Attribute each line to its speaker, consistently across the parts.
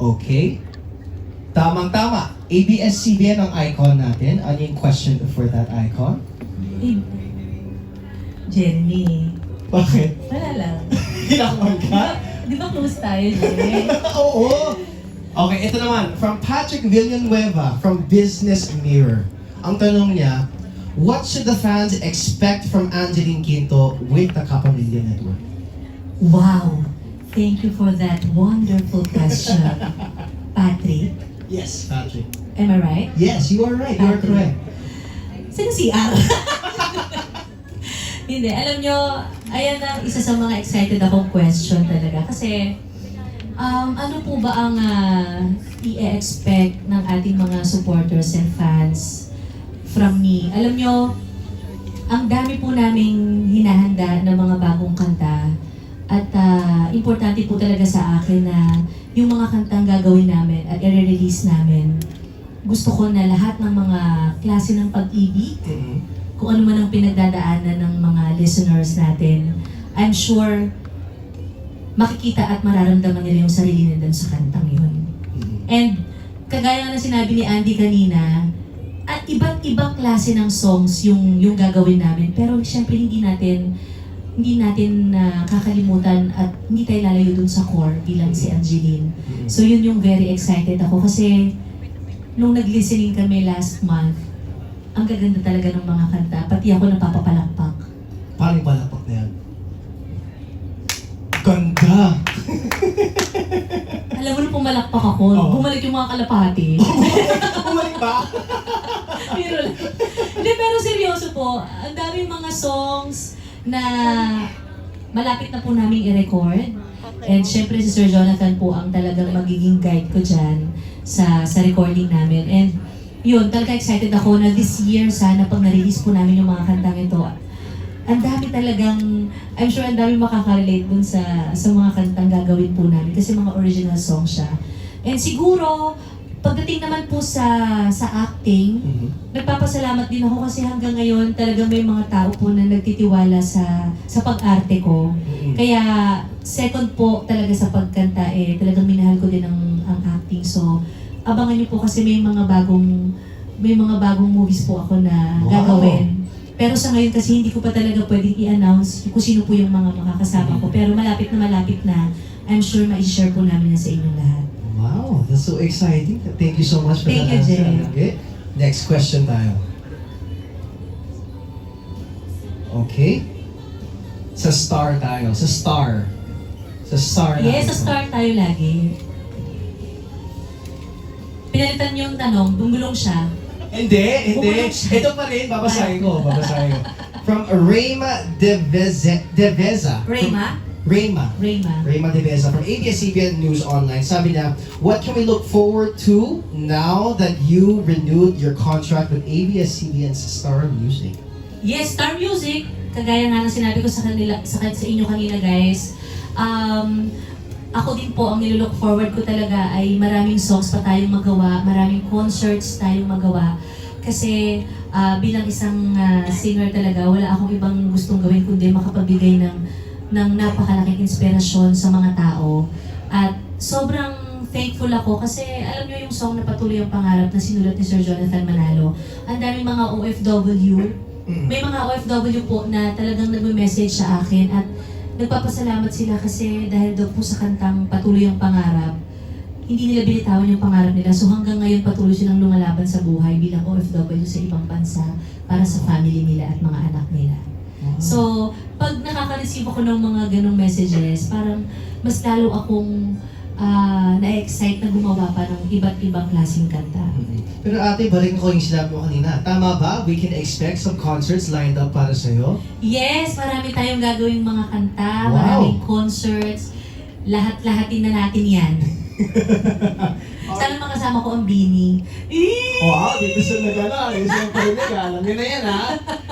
Speaker 1: Okay. Tamang-tama. ABS-CBN ang icon natin. Ano yung question for that icon?
Speaker 2: Jeremy.
Speaker 1: Bakit?
Speaker 2: Wala lang.
Speaker 1: Hinakman ka?
Speaker 2: Di ba close tayo, Jeremy?
Speaker 1: Oo. Okay, ito naman. From Patrick Villanueva from Business Mirror. Ang tanong niya, what should the fans expect from Angeline Quinto with the Kapamilya Network?
Speaker 2: Wow! Thank you for that wonderful question. Patrick,
Speaker 1: Yes, Patrick.
Speaker 2: am I right?
Speaker 1: Yes, you are right. You are correct.
Speaker 2: Sino si R? Hindi, alam nyo, ayan ang isa sa mga excited akong question talaga. Kasi, ano po ba ang i-expect ng ating mga supporters and fans from me? Alam nyo, ang dami po naming hinahanda ng mga bagong kanta. At importante po talaga sa akin na yung mga kantang gagawin namin at i-release namin, gusto ko na lahat ng mga klase ng pag-ibig, kung ano man ang pinagdadaanan ng mga listeners natin, I'm sure makikita at mararamdaman nila yung sarili nila sa kantang yun. And kagaya na sinabi ni Andy kanina, at iba't ibang klase ng songs yung gagawin namin, pero syempre hindi natin kakalimutan at hindi tayo lalayo dun sa core bilang si Angeline. So yun yung very excited ako kasi nung nag-listening kami last month, ang gaganda talaga ng mga kanta. Pati ako napapapalakpak.
Speaker 1: Paano yung palakpak na yan? Ganda!
Speaker 2: Alam mo nung pumalakpak ako, bumalik yung mga kalapati.
Speaker 1: Bumalik ba?
Speaker 2: Pero, hindi, pero seryoso po, ang daming mga songs na malapit na po namin i-record. And syempre si Sir Jonathan po ang talagang magiging guide ko dyan sa recording namin. And yun, talaga excited ako na this year sana pag na-release po namin yung mga kantang ito, ang dami talagang, I'm sure ang dami makaka-relate dun sa mga kantang gagawin po namin kasi mga original song siya. And siguro, pagdating naman po sa acting, nagpapasalamat din ako kasi hanggang ngayon talagang may mga tao po na nagtitiwala sa pag-arte ko. Kaya second po talaga sa pagkanta talagang minahal ko din ang acting. So abangan niyo po kasi may mga bagong movies po ako na gagawin. Pero sa ngayon kasi hindi ko pa talaga pwedeng i-announce kung sino po yung mga makakasama ko. Pero malapit na, I'm sure ma-share po namin na sa inyong lahat.
Speaker 1: Wow, that's so exciting. Thank you so much for
Speaker 2: Thank
Speaker 1: that
Speaker 2: you,
Speaker 1: answer.
Speaker 2: Jay.
Speaker 1: Okay. Next question tayo. Okay. Sa star tayo. Sa star. Sa star
Speaker 2: Yes,
Speaker 1: tayo.
Speaker 2: sa star tayo lagi. Pinalitan niyo yung tanong, bumulong siya.
Speaker 1: Hindi.
Speaker 2: Bumulong siya.
Speaker 1: Ito pa rin, babasahin ko. From Rayma Deveza.
Speaker 2: Rayma?
Speaker 1: Rayma Deveza from ABS-CBN News Online. Sabi niya, what can we look forward to now that you renewed your contract with ABS-CBN Star Music?
Speaker 2: Yes, Star Music. Kagaya nga ng sinabi ko sa inyo kanina, guys. Ako din po, ang nilook forward ko talaga ay maraming songs pa tayong magawa, maraming concerts tayong magawa. Kasi bilang isang singer talaga, wala akong ibang gustong gawin kundi makapagbigay ng napakalaking inspirasyon sa mga tao. At sobrang thankful ako kasi alam niyo yung song na Patuloy ang Pangarap na sinulat ni Sir Jonathan Manalo. Ang daming mga OFW. May mga OFW po na talagang nagme-message sa akin at nagpapasalamat sila kasi dahil daw po sa kantang Patuloy ang Pangarap, hindi nila binitawan yung pangarap nila. So hanggang ngayon patuloy silang lumalaban sa buhay bilang OFW sa ibang bansa para sa family nila at mga anak nila. So, pag nakaka-receive ako ng mga ganong messages, parang mas lalo akong na-excite na gumawa pa ng iba't ibang klaseng kanta.
Speaker 1: Pero ate, balik ko yung sinabi mo kanina. Tama ba? We can expect some concerts lined up para sa'yo?
Speaker 2: Yes, marami tayong gagawing mga kanta,
Speaker 1: Wow.
Speaker 2: maraming concerts. Lahat-lahatin na natin yan. Sana makasama ko ang Bini.
Speaker 1: Wow, dito sa nagana. Yung sa parinig, alam niyo na yan, ha?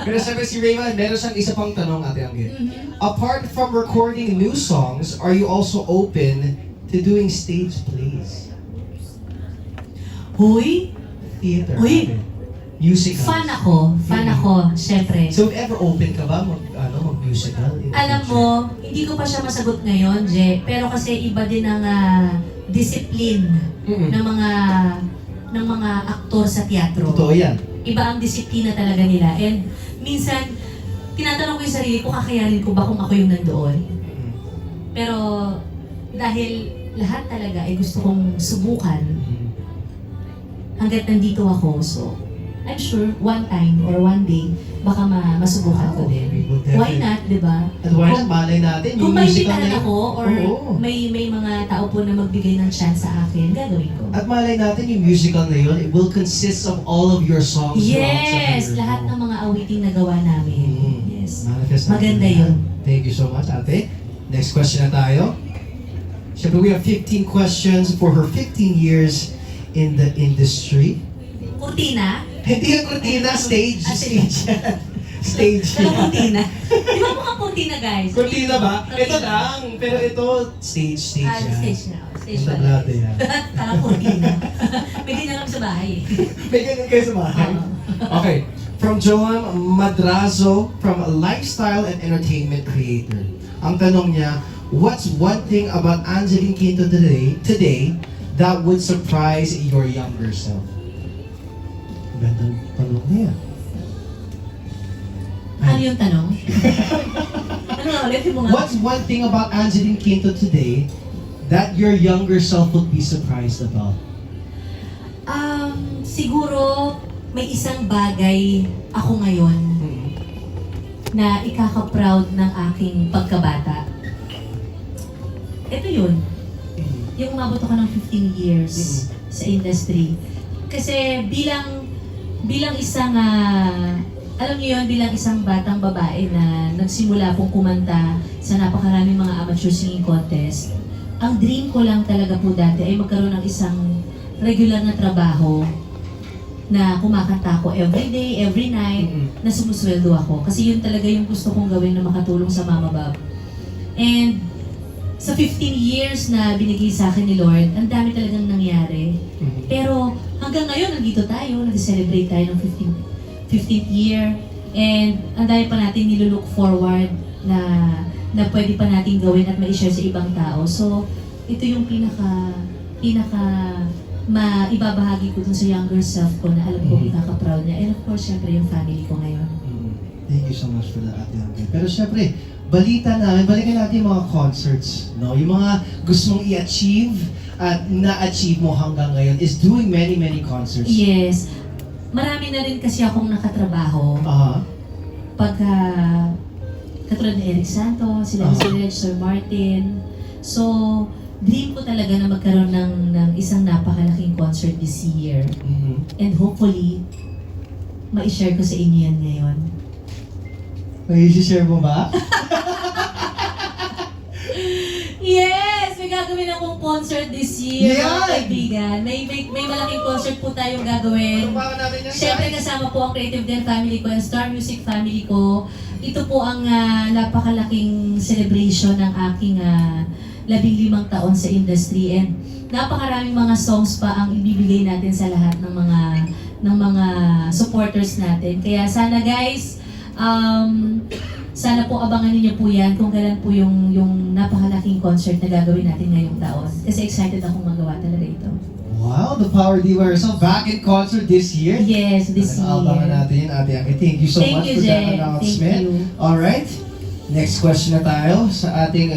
Speaker 1: Pero sabi si Raymond, meron siyang isa pang tanong, Ate Angge. Apart from recording new songs, are you also open to doing stage plays?
Speaker 2: Hoy!
Speaker 1: Theater.
Speaker 2: Uy!
Speaker 1: Ate. Musicals.
Speaker 2: Fan ako, syempre.
Speaker 1: So, ever open ka ba mag-musical?
Speaker 2: Alam mo, hindi ko pa siya masagot ngayon, Je. Pero kasi iba din ang discipline ng mga aktor sa teatro.
Speaker 1: Totoo yan.
Speaker 2: Iba ang disiplina talaga nila. And minsan, tinatanong ko yung sarili ko, kakayanin ko ba kung ako yung nandoon? Pero dahil lahat talaga ay gusto kong subukan, hanggat nandito ako, so I'm sure one time or one day, baka masubukan ko din. Why not, di ba?
Speaker 1: At why not, malay natin,
Speaker 2: Kung
Speaker 1: yung
Speaker 2: may
Speaker 1: musical
Speaker 2: bitahan
Speaker 1: na
Speaker 2: ako or
Speaker 1: Oo.
Speaker 2: may mga tao po na magbigay ng chance sa akin, gagawin ko.
Speaker 1: At malay natin, yung musical na yun, it will consist of all of your songs.
Speaker 2: Yes! Lahat ng mga awiting na gawa namin. Yes.
Speaker 1: Manifest natin
Speaker 2: Maganda
Speaker 1: yan.
Speaker 2: yun.
Speaker 1: Thank you so much, ate. Next question na tayo. Siyempre, we have 15 questions for her 15 years in the industry.
Speaker 2: Kurtina?
Speaker 1: Hindi yung kurtina, stage.
Speaker 2: Ah, sige.
Speaker 1: Stage.
Speaker 2: Pero kurtina. Di ba mga kurtina, guys?
Speaker 1: Kurtina ba?
Speaker 2: Kurtina.
Speaker 1: Ito lang. Pero ito, stage
Speaker 2: Ah,
Speaker 1: yan.
Speaker 2: stage na. Stage
Speaker 1: Ang
Speaker 2: pala.
Speaker 1: tablado yan.
Speaker 2: Kala kurtina. May ganyan lang sa bahay.
Speaker 1: May ganyan kayo sa bahay. Okay. From Joan Madrazo, from a lifestyle and entertainment creator. Ang tanong niya, what's one thing about Angeline Quinto today that would surprise your younger self? Gandang tanong na yan.
Speaker 2: Ano yung tanong? Ano nga ulit yung mga...
Speaker 1: What's one thing about Angeline Quinto today that your younger self would be surprised about?
Speaker 2: Siguro may isang bagay ako ngayon na ikaka-proud ng aking pagkabata. Ito yun. Yung umabot ako ng 15 years sa industry. Kasi bilang isang, alam niyo yun, bilang isang batang babae na nagsimula pong kumanta sa napakaraming mga amateur singing contest, ang dream ko lang talaga po dati ay magkaroon ng isang regular na trabaho na kumakanta ko every day, every night, na sumusweldo ako. Kasi yun talaga yung gusto kong gawin na makatulong sa Mama Bob. And sa 15 years na binigay sa akin ni Lord, ang dami talagang nangyari. Pero hanggang ngayon, nandito tayo, nag-celebrate tayo ng 15th year. And ang dami pa natin nilulook forward na pwede pa natin gawin at ma-share sa ibang tao. So, ito yung pinaka maibabahagi ko dun sa younger self ko na alam ko ikaka-proud niya. And of course, syempre yung family ko ngayon.
Speaker 1: Thank you so much for that, Ate Angel. Pero syempre, balikan natin yung mga concerts, no? Yung mga gusto mong i-achieve at na-achieve mo hanggang ngayon is doing many concerts.
Speaker 2: Yes. Marami na rin kasi akong nakatrabaho. Pagka katulad ni Eric Santos, sila ni Sir Martin. So, dream ko talaga na magkaroon ng isang napakalaking concert this year. And hopefully, ma-share ko sa inyo yan ngayon.
Speaker 1: May i-share mo ba?
Speaker 2: Yes! May gagawin akong concert this year,
Speaker 1: Yan!
Speaker 2: mga kaibigan. May malaking concert po tayong gagawin.
Speaker 1: Tumpakan natin yan,
Speaker 2: Siyempre
Speaker 1: guys.
Speaker 2: kasama po ang Creative Den family ko, ang Star Music family ko. Ito po ang napakalaking celebration ng aking 15 taon sa industry. And napakaraming mga songs pa ang ibibigay natin sa lahat ng mga supporters natin. Kaya sana guys, sana po abangan niyo po yan kung kailan po yung napakalaking concert na gagawin natin ngayong taon. Kasi excited akong magawa talaga ito.
Speaker 1: Wow, the Power Diva herself back in concert this year.
Speaker 2: Yes, this year.
Speaker 1: Abangan natin yun, Ate Angel. Thank you so
Speaker 2: Thank
Speaker 1: much
Speaker 2: you,
Speaker 1: for that
Speaker 2: Jen.
Speaker 1: announcement.
Speaker 2: Thank you.
Speaker 1: Alright, next question na tayo sa ating